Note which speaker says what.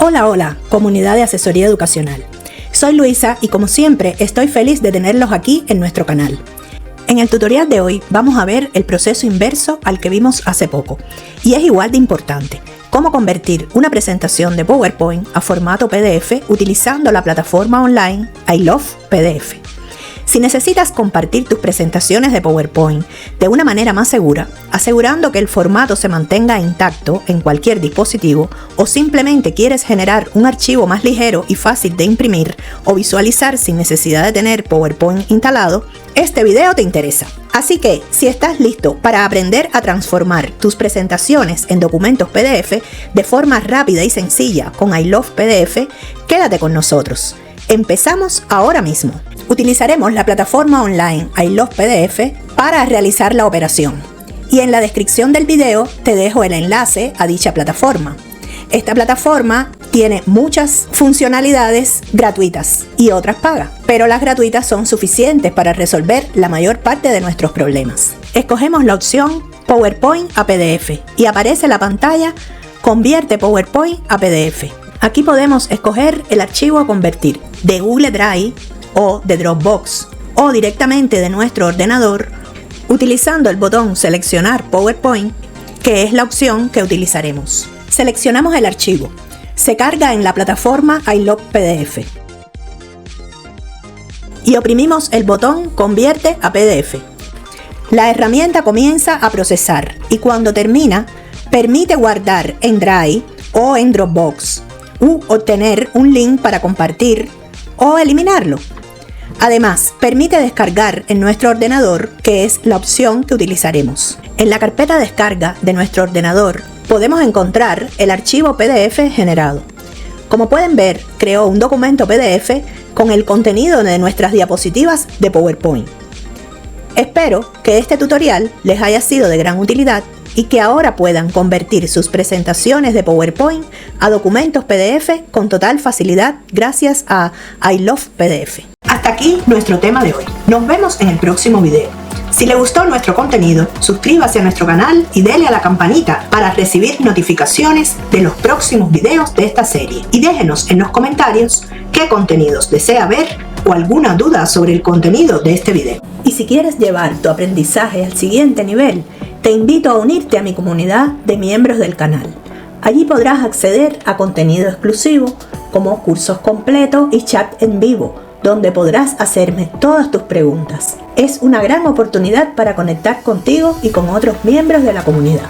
Speaker 1: Hola, comunidad de asesoría educacional. Soy Luisa y como siempre estoy feliz de tenerlos aquí en nuestro canal. En el tutorial de hoy vamos a ver el proceso inverso al que vimos hace poco y es igual de importante, cómo convertir una presentación de PowerPoint a formato PDF utilizando la plataforma online I Love PDF. Si necesitas compartir tus presentaciones de PowerPoint de una manera más segura, asegurando que el formato se mantenga intacto en cualquier dispositivo, o simplemente quieres generar un archivo más ligero y fácil de imprimir o visualizar sin necesidad de tener PowerPoint instalado, este video te interesa. Así que, si estás listo para aprender a transformar tus presentaciones en documentos PDF de forma rápida y sencilla con I Love PDF, quédate con nosotros. Empezamos ahora mismo. Utilizaremos la plataforma online I Love PDF para realizar la operación. Y en la descripción del video te dejo el enlace a dicha plataforma. Esta plataforma tiene muchas funcionalidades gratuitas y otras pagas, pero las gratuitas son suficientes para resolver la mayor parte de nuestros problemas. Escogemos la opción PowerPoint a PDF y aparece la pantalla Convierte PowerPoint a PDF. Aquí podemos escoger el archivo a convertir de Google Drive o de Dropbox o directamente de nuestro ordenador utilizando el botón Seleccionar PowerPoint, que es la opción que utilizaremos. Seleccionamos el archivo. Se carga en la plataforma I Love PDF y oprimimos el botón Convierte a PDF. La herramienta comienza a procesar y cuando termina, permite guardar en Drive o en Dropbox u obtener un link para compartir o eliminarlo. Además, permite descargar en nuestro ordenador, que es la opción que utilizaremos. En la carpeta descarga de nuestro ordenador podemos encontrar el archivo PDF generado. Como pueden ver, creó un documento PDF con el contenido de nuestras diapositivas de PowerPoint. Espero que este tutorial les haya sido de gran utilidad y que ahora puedan convertir sus presentaciones de PowerPoint a documentos PDF con total facilidad gracias a I Love PDF. Hasta aquí nuestro tema de hoy. Nos vemos en el próximo video. Si le gustó nuestro contenido, suscríbase a nuestro canal y dele a la campanita para recibir notificaciones de los próximos videos de esta serie. Y déjenos en los comentarios qué contenidos desea ver o alguna duda sobre el contenido de este video. Y si quieres llevar tu aprendizaje al siguiente nivel, te invito a unirte a mi comunidad de miembros del canal. Allí podrás acceder a contenido exclusivo como cursos completos y chat en vivo, donde podrás hacerme todas tus preguntas. Es una gran oportunidad para conectar contigo y con otros miembros de la comunidad.